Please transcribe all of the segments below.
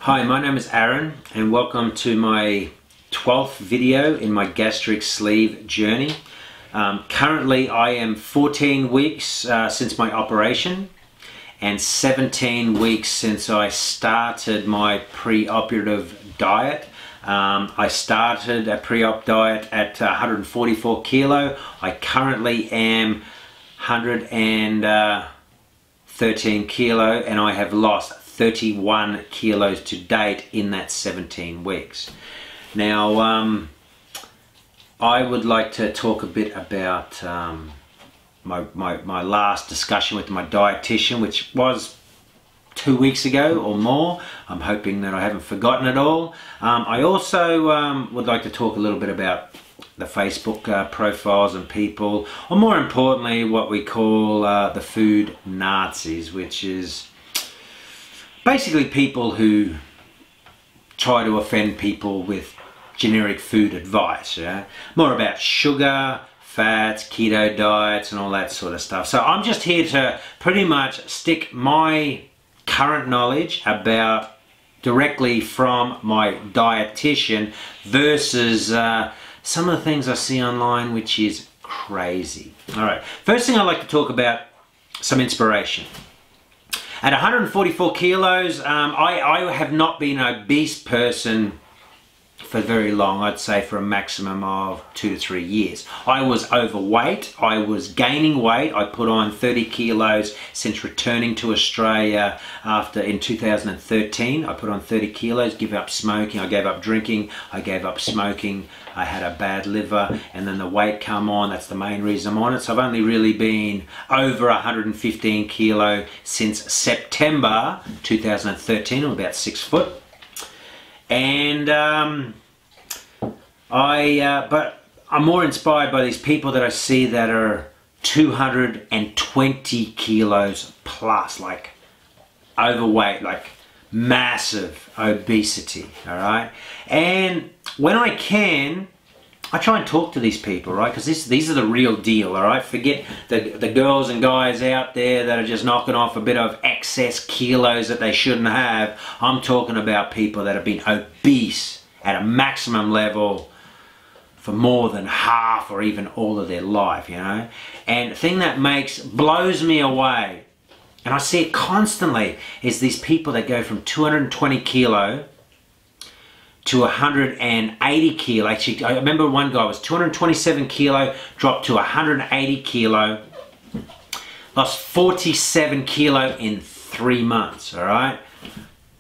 Hi, my name is Aaron and welcome to my 12th video in my gastric sleeve journey. Currently I am 14 weeks since my operation and 17 weeks since I started my pre-operative diet. I started a pre-op diet at 144 kilo. I currently am 113 kilo and I have lost 31 kilos to date in that 17 weeks. Now, I would like to talk a bit about my last discussion with my dietitian, which was 2 weeks ago or more. I'm hoping that I haven't forgotten it all. I also would like to talk a little bit about the Facebook profiles and people, or more importantly, what we call the food Nazis, which is basically people who try to offend people with generic food advice. Yeah? More about sugar, fats, keto diets and all that sort of stuff. So I'm just here to pretty much stick my current knowledge about directly from my dietitian versus some of the things I see online, which is crazy. Alright, first thing I'd like to talk about, some inspiration. At 144 kilos, I have not been an obese person for very long. I'd say for a maximum of 2 to 3 years. I was overweight, I was gaining weight. I put on 30 kilos since returning to Australia in 2013. I put on 30 kilos, give up smoking, I gave up drinking, I gave up smoking, I had a bad liver, and then the weight come on. That's the main reason I'm on it. So I've only really been over 115 kilo since September 2013. I'm about 6 foot. And but I'm more inspired by these people that I see that are 220 kilos plus, like overweight, like massive obesity. All right, and when I can, I try and talk to these people, right? Because these are the real deal, all right? Forget the girls and guys out there that are just knocking off a bit of excess kilos that they shouldn't have. I'm talking about people that have been obese at a maximum level for more than half or even all of their life, you know? And the thing that blows me away, and I see it constantly, is these people that go from 220 kilo to 180 kilo. Actually, I remember one guy was 227 kilo, dropped to 180 kilo, lost 47 kilo in 3 months, all right?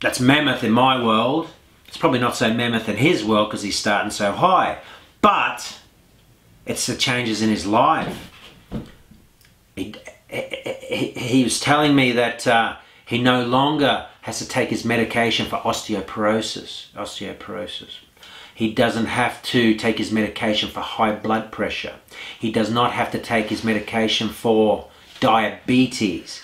That's mammoth in my world. It's probably not so mammoth in his world because he's starting so high, but it's the changes in his life. He was telling me that he no longer has to take his medication for osteoporosis. He doesn't have to take his medication for high blood pressure. He does not have to take his medication for diabetes.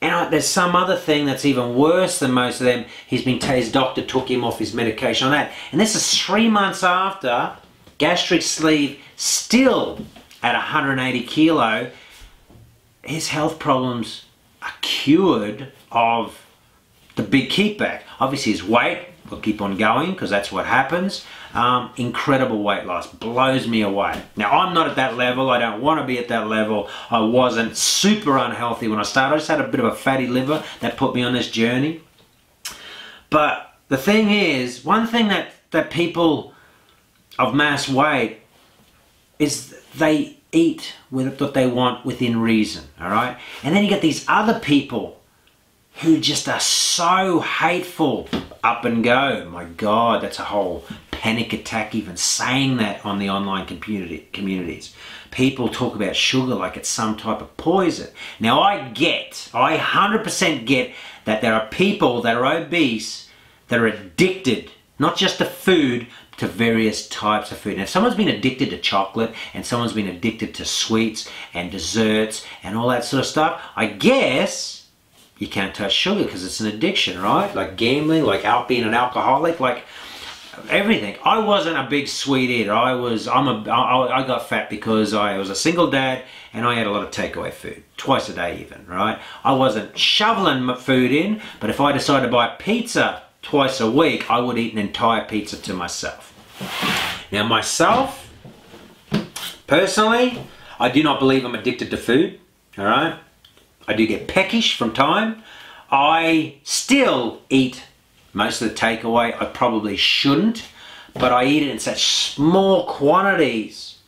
And there's some other thing that's even worse than most of them. His doctor took him off his medication on that. And this is 3 months after gastric sleeve, still at 180 kilo. His health problems are cured of the big kickback. Obviously his weight will keep on going because that's what happens. Incredible weight loss, blows me away. Now I'm not at that level, I don't want to be at that level. I wasn't super unhealthy when I started. I just had a bit of a fatty liver that put me on this journey. But the thing is, one thing that people of mass weight is they eat with what they want within reason, all right? And then you get these other people who just are so hateful. Up and go. My God, that's a whole panic attack even saying that on the online communities. People talk about sugar like it's some type of poison. Now I 100% get that there are people that are obese that are addicted, not just to food, to various types of food. Now if someone's been addicted to chocolate and someone's been addicted to sweets and desserts and all that sort of stuff, I guess you can't touch sugar because it's an addiction, right? Like gambling, like being an alcoholic, like everything. I wasn't a big sweet eater. I got fat because I was a single dad and I ate a lot of takeaway food, twice a day even, right? I wasn't shoveling my food in, but if I decided to buy pizza twice a week, I would eat an entire pizza to myself. Now myself, personally, I do not believe I'm addicted to food, all right? I do get peckish from time. I still eat most of the takeaway. I probably shouldn't, but I eat it in such small quantities.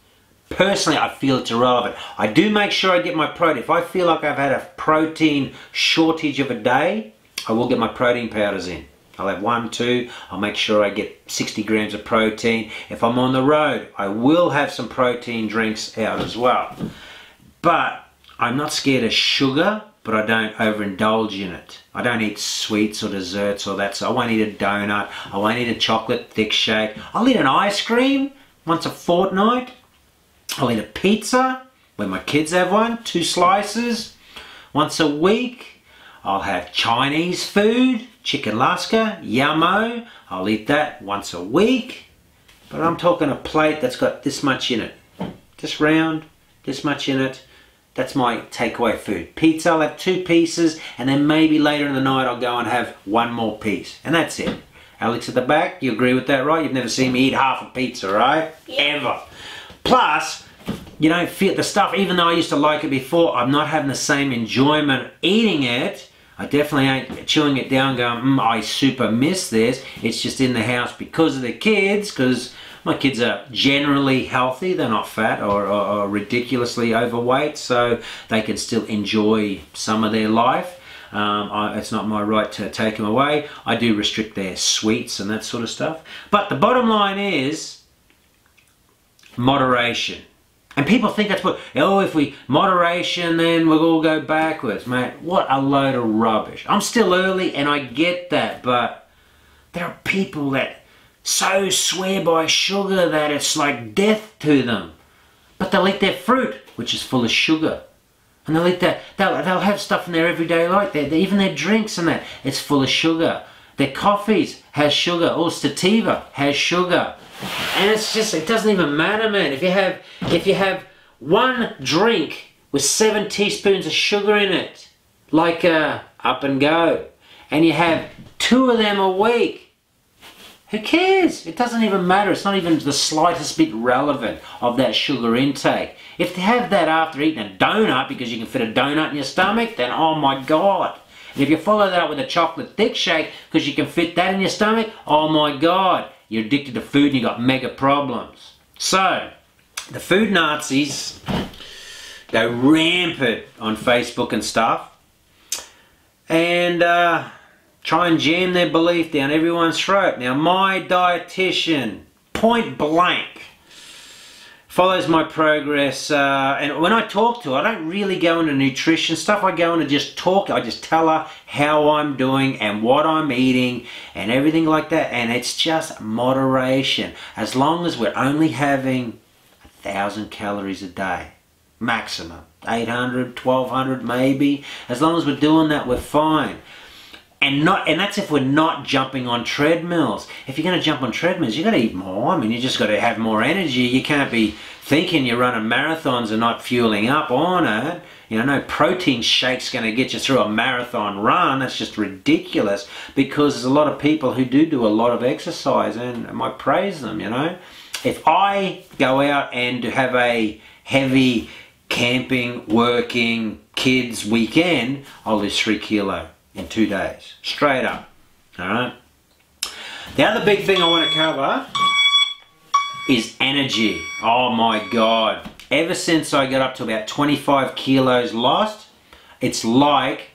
Personally, I feel it's irrelevant. I do make sure I get my protein. If I feel like I've had a protein shortage of a day, I will get my protein powders in. I'll have 1, 2, I'll make sure I get 60 grams of protein. If I'm on the road, I will have some protein drinks out as well. But I'm not scared of sugar, but I don't overindulge in it. I don't eat sweets or desserts or that, so I won't eat a donut, I won't eat a chocolate thick shake. I'll eat an ice cream once a fortnight. I'll eat a pizza when my kids have one, 2 slices once a week. I'll have Chinese food, chicken laska, yummo. I'll eat that once a week. But I'm talking a plate that's got this much in it. This round, this much in it. That's my takeaway food. Pizza, I'll have 2 pieces, and then maybe later in the night I'll go and have 1 more piece. And that's it. Alex at the back, you agree with that, right? You've never seen me eat half a pizza, right? Yeah. Ever. Plus, you don't feel the stuff, even though I used to like it before, I'm not having the same enjoyment eating it. I definitely ain't chewing it down going, I super miss this. It's just in the house because of the kids, because my kids are generally healthy. They're not fat or ridiculously overweight, so they can still enjoy some of their life. It's not my right to take them away. I do restrict their sweets and that sort of stuff. But the bottom line is moderation. And people think that's what, oh, if we moderation, then we'll all go backwards. Mate, what a load of rubbish. I'm still early and I get that, but there are people that so swear by sugar that it's like death to them. But they'll eat their fruit, which is full of sugar. And they'll eat that, they'll have stuff in their everyday life, even their drinks and that, it's full of sugar. Their coffees has sugar, or sativa has sugar. And it's just, it doesn't even matter, man. If you have 1 drink with 7 teaspoons of sugar in it, like Up and Go, and you have 2 of them a week, who cares? It doesn't even matter. It's not even the slightest bit relevant of that sugar intake. If you have that after eating a donut, because you can fit a donut in your stomach, then oh my God. And if you follow that up with a chocolate thick shake, because you can fit that in your stomach, oh my God. You're addicted to food and you've got mega problems. So, the food Nazis go rampant on Facebook and stuff and try and jam their belief down everyone's throat. Now, my dietitian, point blank, follows my progress, and when I talk to her, I don't really go into nutrition stuff. I go into just talk. I just tell her how I'm doing and what I'm eating and everything like that, and it's just moderation. As long as we're only having 1,000 calories a day, maximum, 800, 1,200 maybe. As long as we're doing that, we're fine. And that's if we're not jumping on treadmills. If you're going to jump on treadmills, you've got to eat more. I mean, you just got to have more energy. You can't be thinking you're running marathons and not fueling up on it. You know, no protein shake's going to get you through a marathon run. That's just ridiculous, because there's a lot of people who do a lot of exercise, and I praise them, you know. If I go out and have a heavy camping, working, kids weekend, I'll lose 3 kilos. In 2 days, straight up. All right. The other big thing I want to cover is energy. Oh my God. Ever since I got up to about 25 kilos lost, it's like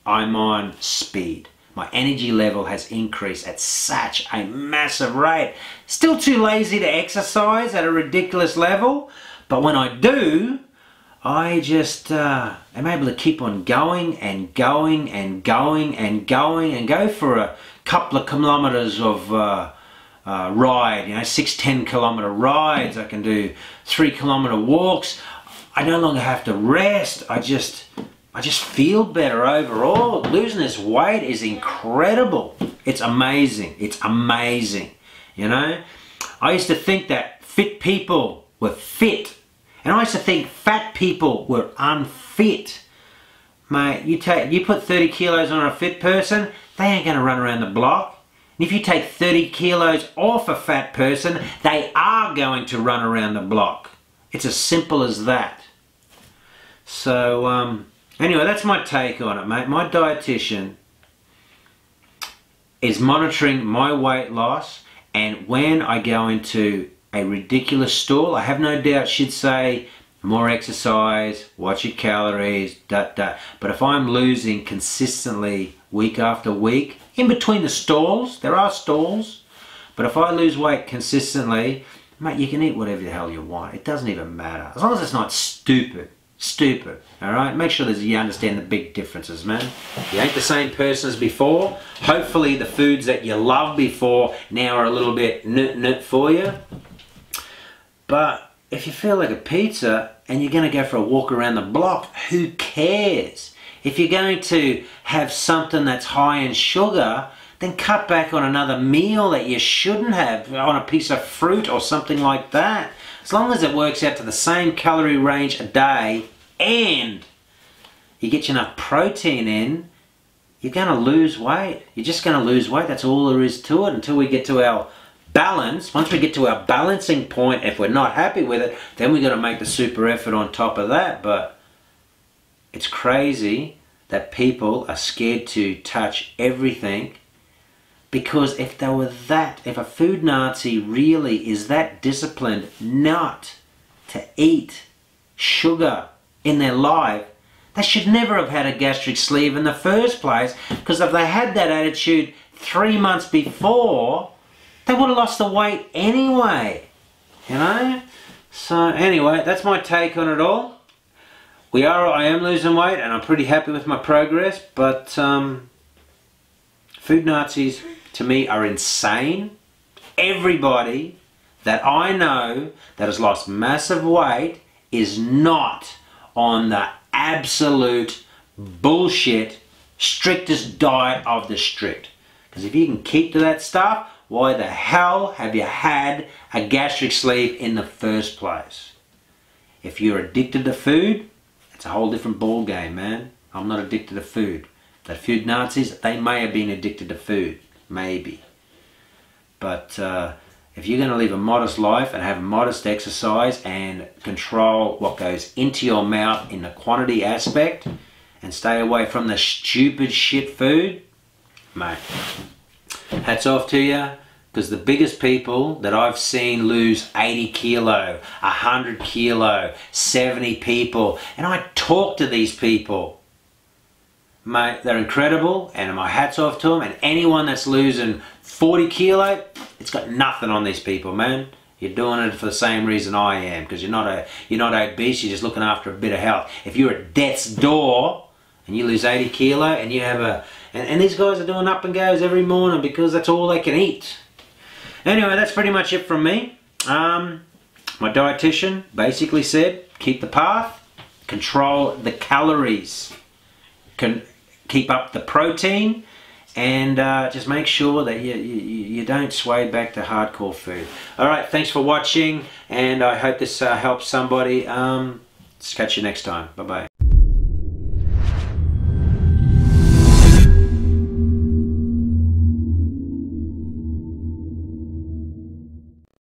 I'm on speed. My energy level has increased at such a massive rate. Still too lazy to exercise at a ridiculous level, but when I do, I just am able to keep on going and going and going and going and go for a couple of kilometers of ride, you know, 6-10 kilometer rides. I can do 3 kilometer walks. I no longer have to rest. I just feel better overall. Losing this weight is incredible. It's amazing. It's amazing. You know, I used to think that fit people were fit. And I used to think fat people were unfit. Mate, you put 30 kilos on a fit person, they ain't going to run around the block. And if you take 30 kilos off a fat person, they are going to run around the block. It's as simple as that. So, anyway, that's my take on it, mate. My dietitian is monitoring my weight loss, and when I go into a ridiculous stool, I have no doubt she'd say, more exercise, watch your calories, But if I'm losing consistently week after week, in between the stalls, there are stalls, but if I lose weight consistently, mate, you can eat whatever the hell you want. It doesn't even matter. As long as it's not stupid. Stupid. Alright? Make sure that you understand the big differences, man. You ain't the same person as before. Hopefully the foods that you loved before now are a little bit nut for you. But if you feel like a pizza and you're going to go for a walk around the block, who cares? If you're going to have something that's high in sugar, then cut back on another meal that you shouldn't have, on a piece of fruit or something like that. As long as it works out to the same calorie range a day and you get enough protein in, you're going to lose weight. You're just going to lose weight. That's all there is to it until we get to our balance. Once we get to our balancing point, if we're not happy with it, then we've got to make the super effort on top of that. But it's crazy that people are scared to touch everything, because if they were that, if a food Nazi really is that disciplined not to eat sugar in their life, they should never have had a gastric sleeve in the first place, because if they had that attitude 3 months before, they would have lost the weight anyway, you know? So anyway, that's my take on it all. I am losing weight and I'm pretty happy with my progress, but food Nazis to me are insane. Everybody that I know that has lost massive weight is not on the absolute bullshit strictest diet of the strict. Because if you can keep to that stuff, why the hell have you had a gastric sleeve in the first place? If you're addicted to food, it's a whole different ball game, man. I'm not addicted to food. The food Nazis, they may have been addicted to food. Maybe. But if you're going to live a modest life and have modest exercise and control what goes into your mouth in the quantity aspect and stay away from the stupid shit food, mate, hats off to you, because the biggest people that I've seen lose 80 kilo, 100 kilo, 70 people, and I talk to these people, mate, they're incredible, and my hat's off to them. And anyone that's losing 40 kilo, it's got nothing on these people, man. You're doing it for the same reason I am, because you're not obese, you're just looking after a bit of health. If you're at death's door and you lose 80 kilo and you have and these guys are doing up and goes every morning because that's all they can eat. Anyway, that's pretty much it from me. My dietitian basically said, keep the path, control the calories, keep up the protein, and just make sure that you don't sway back to hardcore food. Alright, thanks for watching, and I hope this helps somebody. Catch you next time. Bye-bye.